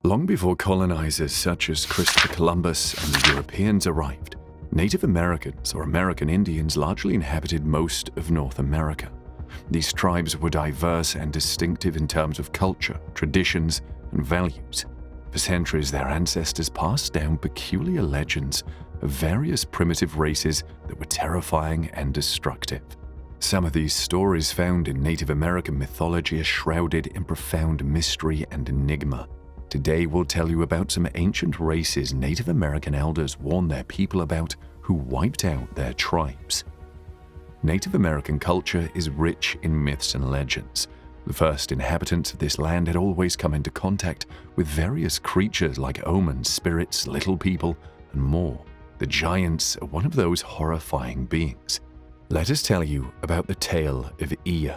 Long before colonizers such as Christopher Columbus and the Europeans arrived, Native Americans or American Indians largely inhabited most of North America. These tribes were diverse and distinctive in terms of culture, traditions, and values. For centuries, their ancestors passed down peculiar legends of various primitive races that were terrifying and destructive. Some of these stories found in Native American mythology are shrouded in profound mystery and enigma. Today we'll tell you about some ancient races Native American elders warned their people about who wiped out their tribes. Native American culture is rich in myths and legends. The first inhabitants of this land had always come into contact with various creatures like omens, spirits, little people, and more. The giants are one of those horrifying beings. Let us tell you about the tale of Ea.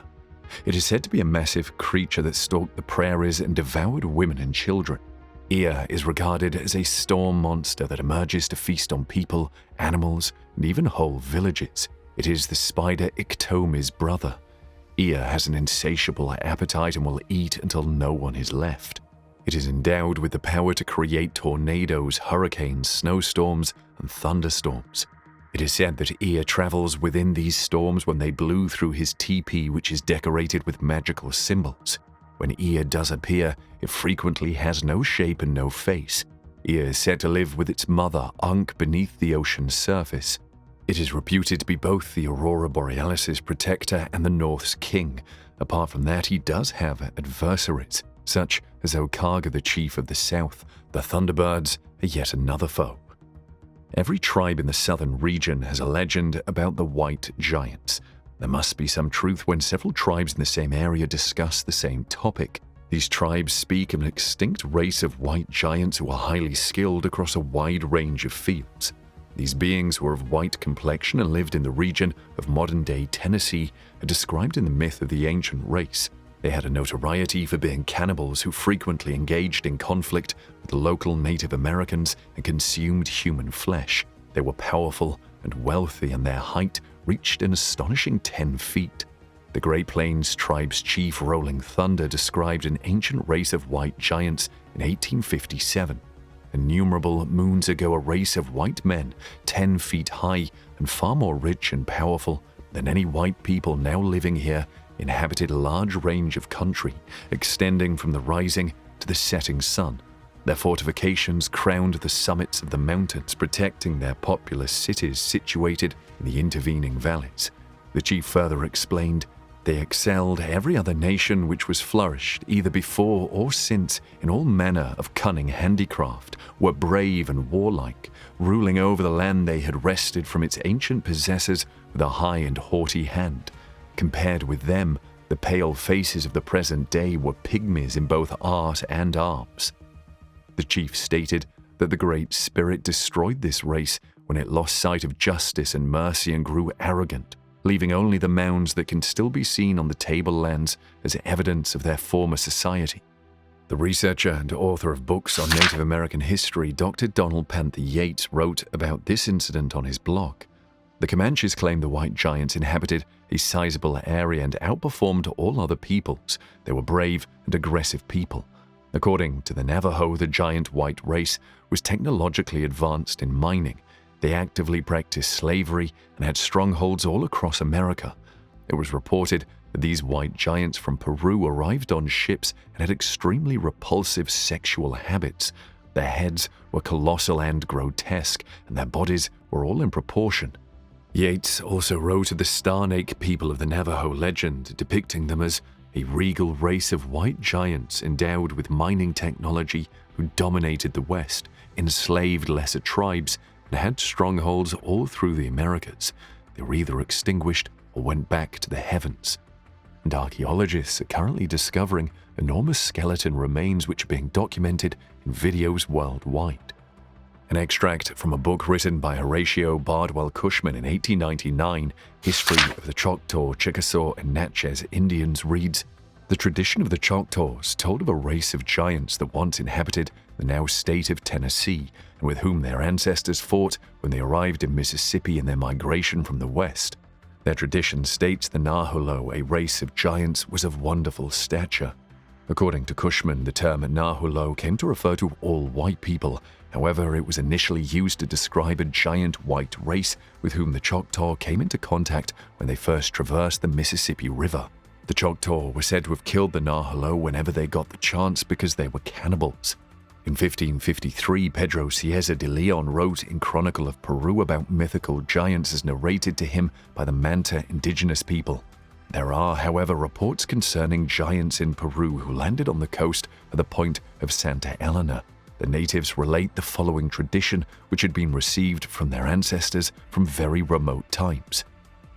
It is said to be a massive creature that stalked the prairies and devoured women and children. Ea is regarded as a storm monster that emerges to feast on people, animals, and even whole villages. It is the spider Iktomi's brother. Ea has an insatiable appetite and will eat until no one is left. It is endowed with the power to create tornadoes, hurricanes, snowstorms, and thunderstorms. It is said that Ea travels within these storms when they blew through his teepee, which is decorated with magical symbols. When Ea does appear, it frequently has no shape and no face. Ea is said to live with its mother, Ankh, beneath the ocean's surface. It is reputed to be both the Aurora Borealis' protector and the North's king. Apart from that, he does have adversaries, such as Okaga, the chief of the South. The Thunderbirds are yet another foe. Every tribe in the southern region has a legend about the white giants. There must be some truth when several tribes in the same area discuss the same topic. These tribes speak of an extinct race of white giants who are highly skilled across a wide range of fields. These beings were of white complexion and lived in the region of modern-day Tennessee, are described in the myth of the ancient race. They had a notoriety for being cannibals who frequently engaged in conflict with the local Native Americans and consumed human flesh. They were powerful and wealthy, and their height reached an astonishing 10 feet. The Great Plains tribe's chief Rolling Thunder described an ancient race of white giants in 1857. Innumerable moons ago, a race of white men, 10 feet high and far more rich and powerful than any white people now living here, inhabited a large range of country, extending from the rising to the setting sun. Their fortifications crowned the summits of the mountains, protecting their populous cities situated in the intervening valleys. The chief further explained, they excelled every other nation which was flourished, either before or since, in all manner of cunning handicraft, were brave and warlike, ruling over the land they had wrested from its ancient possessors with a high and haughty hand. Compared with them, the pale faces of the present day were pygmies in both art and arms. The chief stated that the Great Spirit destroyed this race when it lost sight of justice and mercy and grew arrogant, leaving only the mounds that can still be seen on the tablelands as evidence of their former society. The researcher and author of books on Native American history, Dr. Donald Panther Yates, wrote about this incident on his blog. The Comanches claimed the white giants inhabited a sizable area and outperformed all other peoples. They were brave and aggressive people. According to the Navajo, the giant white race was technologically advanced in mining. They actively practiced slavery and had strongholds all across America. It was reported that these white giants from Peru arrived on ships and had extremely repulsive sexual habits. Their heads were colossal and grotesque, and their bodies were all in proportion. Yates also wrote of the Starnake people of the Navajo legend, depicting them as a regal race of white giants endowed with mining technology who dominated the West, enslaved lesser tribes, and had strongholds all through the Americas. They were either extinguished or went back to the heavens. And archaeologists are currently discovering enormous skeleton remains which are being documented in videos worldwide. An extract from a book written by Horatio Bardwell Cushman in 1899, History of the Choctaw, Chickasaw, and Natchez Indians, reads, "The tradition of the Choctaws told of a race of giants that once inhabited the now state of Tennessee, and with whom their ancestors fought when they arrived in Mississippi in their migration from the west. Their tradition states the Naholo, a race of giants, was of wonderful stature. According to Cushman, the term Nahulo came to refer to all white people. However, it was initially used to describe a giant white race with whom the Choctaw came into contact when they first traversed the Mississippi River. The Choctaw were said to have killed the Nahulo whenever they got the chance because they were cannibals. In 1553, Pedro Cieza de Leon wrote in Chronicle of Peru about mythical giants as narrated to him by the Manta indigenous people. There are, however, reports concerning giants in Peru who landed on the coast at the point of Santa Elena. The natives relate the following tradition, which had been received from their ancestors from very remote times.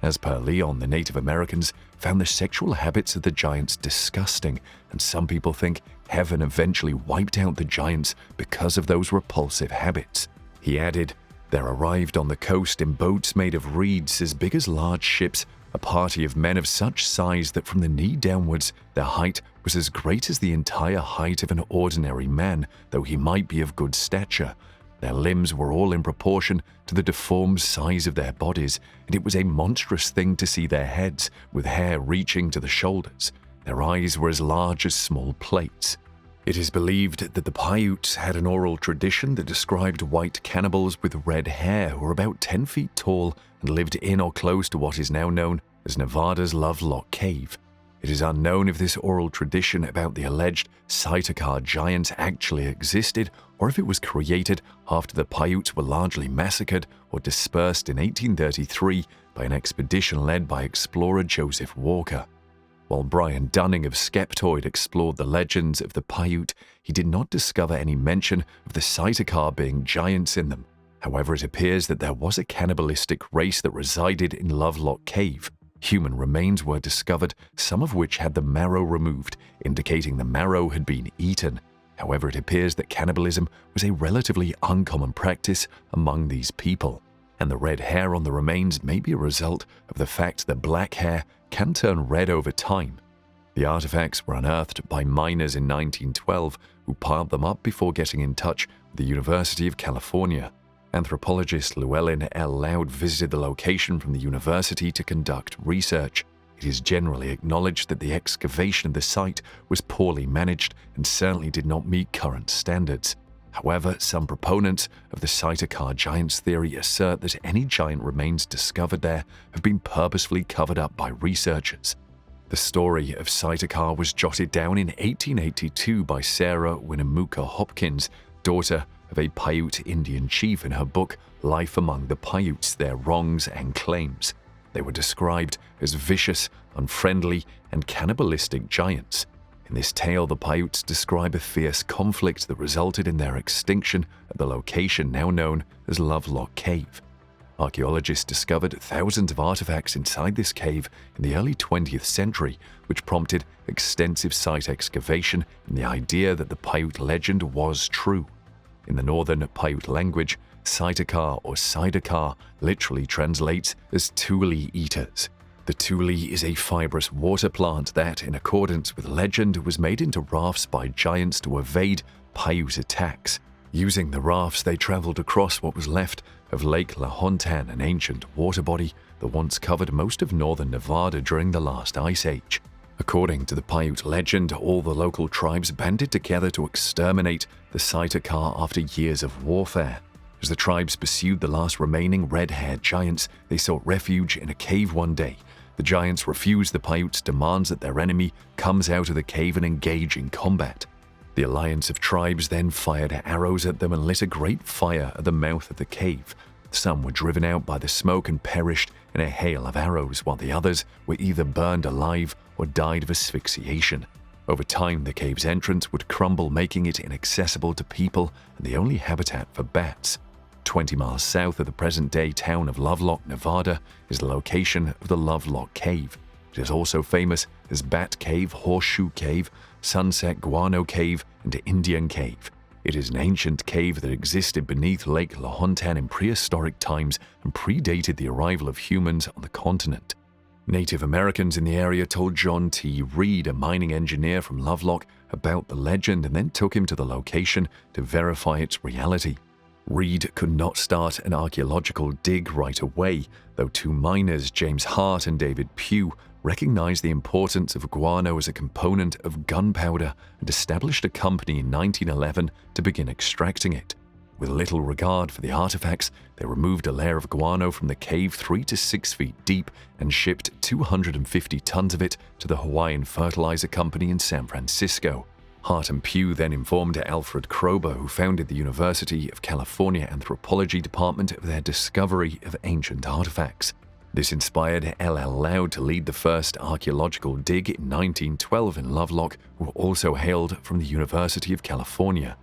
As per Leon, the Native Americans found the sexual habits of the giants disgusting, and some people think heaven eventually wiped out the giants because of those repulsive habits. He added, "There arrived on the coast in boats made of reeds as big as large ships, a party of men of such size that from the knee downwards their height was as great as the entire height of an ordinary man, though he might be of good stature. Their limbs were all in proportion to the deformed size of their bodies, and it was a monstrous thing to see their heads, with hair reaching to the shoulders. Their eyes were as large as small plates." It is believed that the Paiutes had an oral tradition that described white cannibals with red hair who were about 10 feet tall and lived in or close to what is now known as Nevada's Lovelock Cave. It is unknown if this oral tradition about the alleged Saitacar giants actually existed or if it was created after the Paiutes were largely massacred or dispersed in 1833 by an expedition led by explorer Joseph Walker. While Brian Dunning of Skeptoid explored the legends of the Paiute, he did not discover any mention of the Saitacar being giants in them. However, it appears that there was a cannibalistic race that resided in Lovelock Cave. Human remains were discovered, some of which had the marrow removed, indicating the marrow had been eaten. However, it appears that cannibalism was a relatively uncommon practice among these people, and the red hair on the remains may be a result of the fact that black hair can turn red over time. The artifacts were unearthed by miners in 1912 who piled them up before getting in touch with the University of California. Anthropologist Llewellyn L. Loud visited the location from the university to conduct research. It is generally acknowledged that the excavation of the site was poorly managed and certainly did not meet current standards. However, some proponents of the Saitacar giants theory assert that any giant remains discovered there have been purposefully covered up by researchers. The story of Saitacar was jotted down in 1882 by Sarah Winnemucca Hopkins, daughter of a Paiute Indian chief, in her book Life Among the Paiutes, Their Wrongs and Claims. They were described as vicious, unfriendly, and cannibalistic giants. In this tale, the Paiutes describe a fierce conflict that resulted in their extinction at the location now known as Lovelock Cave. Archaeologists discovered thousands of artifacts inside this cave in the early 20th century, which prompted extensive site excavation and the idea that the Paiute legend was true. In the northern Paiute language, Saitacar or Saidakar literally translates as tule eaters. The tule is a fibrous water plant that, in accordance with legend, was made into rafts by giants to evade Paiute attacks. Using the rafts, they traveled across what was left of Lake Lahontan, an ancient water body that once covered most of northern Nevada during the last ice age. According to the Paiute legend, all the local tribes banded together to exterminate the Saitacar after years of warfare. As the tribes pursued the last remaining red-haired giants, they sought refuge in a cave one day. The giants refuse the Paiutes' demands that their enemy comes out of the cave and engage in combat. The alliance of tribes then fired arrows at them and lit a great fire at the mouth of the cave. Some were driven out by the smoke and perished in a hail of arrows, while the others were either burned alive or died of asphyxiation. Over time, the cave's entrance would crumble, making it inaccessible to people and the only habitat for bats. 20 miles south of the present-day town of Lovelock, Nevada, is the location of the Lovelock Cave. It is also famous as Bat Cave, Horseshoe Cave, Sunset Guano Cave, and Indian Cave. It is an ancient cave that existed beneath Lake Lahontan in prehistoric times and predated the arrival of humans on the continent. Native Americans in the area told John T. Reed, a mining engineer from Lovelock, about the legend and then took him to the location to verify its reality. Reed could not start an archaeological dig right away, though two miners, James Hart and David Pugh, recognized the importance of guano as a component of gunpowder and established a company in 1911 to begin extracting it. With little regard for the artifacts, they removed a layer of guano from the cave 3 to 6 feet deep and shipped 250 tons of it to the Hawaiian Fertilizer Company in San Francisco. Hart and Pugh then informed Alfred Kroeber, who founded the University of California Anthropology Department, of their discovery of ancient artifacts. This inspired L.L. Loud to lead the first archaeological dig in 1912 in Lovelock, who also hailed from the University of California.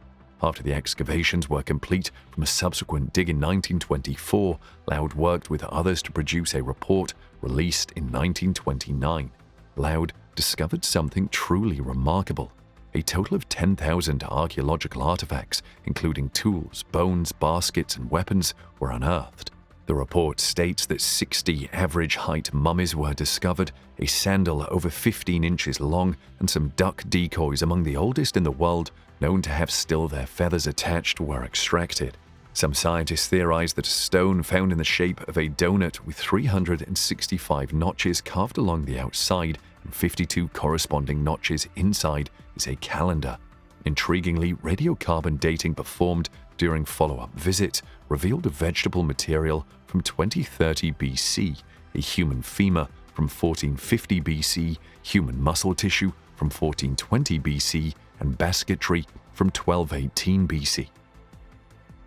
After the excavations were complete from a subsequent dig in 1924, Loud worked with others to produce a report released in 1929. Loud discovered something truly remarkable. A total of 10,000 archaeological artifacts, including tools, bones, baskets, and weapons, were unearthed. The report states that 60 average-height mummies were discovered, a sandal over 15 inches long, and some duck decoys among the oldest in the world, known to have still their feathers attached, were extracted. Some scientists theorize that a stone found in the shape of a donut with 365 notches carved along the outside and 52 corresponding notches inside is a calendar. Intriguingly, radiocarbon dating performed during follow-up visits revealed a vegetable material from 2030 BC, a human femur from 1450 BC, human muscle tissue from 1420 BC, and basketry from 1218 BC.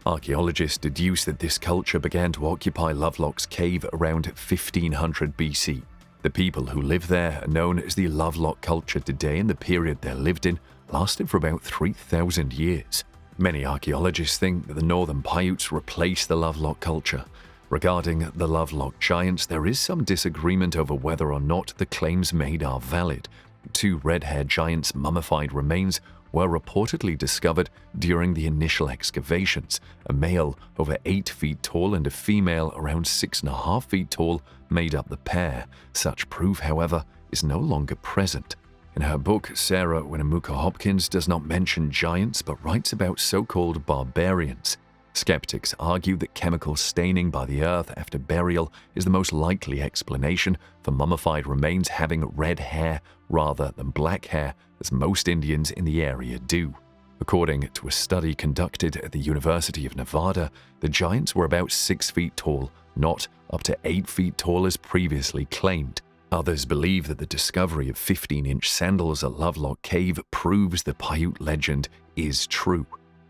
Archaeologists deduce that this culture began to occupy Lovelock's cave around 1500 BC. The people who live there are known as the Lovelock culture today, and the period they lived in lasted for about 3,000 years. Many archaeologists think that the Northern Paiutes replaced the Lovelock culture. Regarding the Lovelock giants, there is some disagreement over whether or not the claims made are valid. Two red-haired giants' mummified remains were reportedly discovered during the initial excavations. A male over 8 feet tall and a female around 6.5 feet tall made up the pair. Such proof, however, is no longer present. In her book, Sarah Winnemucca Hopkins does not mention giants but writes about so-called barbarians. Skeptics argue that chemical staining by the earth after burial is the most likely explanation for mummified remains having red hair rather than black hair, as most Indians in the area do. According to a study conducted at the University of Nevada, the giants were about 6 feet tall, not up to 8 feet tall as previously claimed. Others believe that the discovery of 15-inch sandals at Lovelock Cave proves the Paiute legend is true.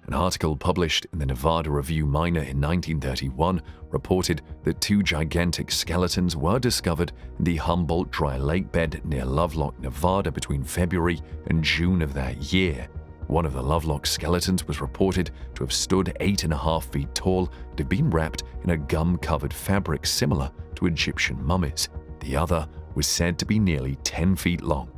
An article published in the Nevada Review Minor in 1931 reported that 2 gigantic skeletons were discovered in the Humboldt Dry Lake bed near Lovelock, Nevada between February and June of that year. One of the Lovelock skeletons was reported to have stood 8.5 feet tall and had been wrapped in a gum-covered fabric similar to Egyptian mummies. The other was said to be nearly 10 feet long.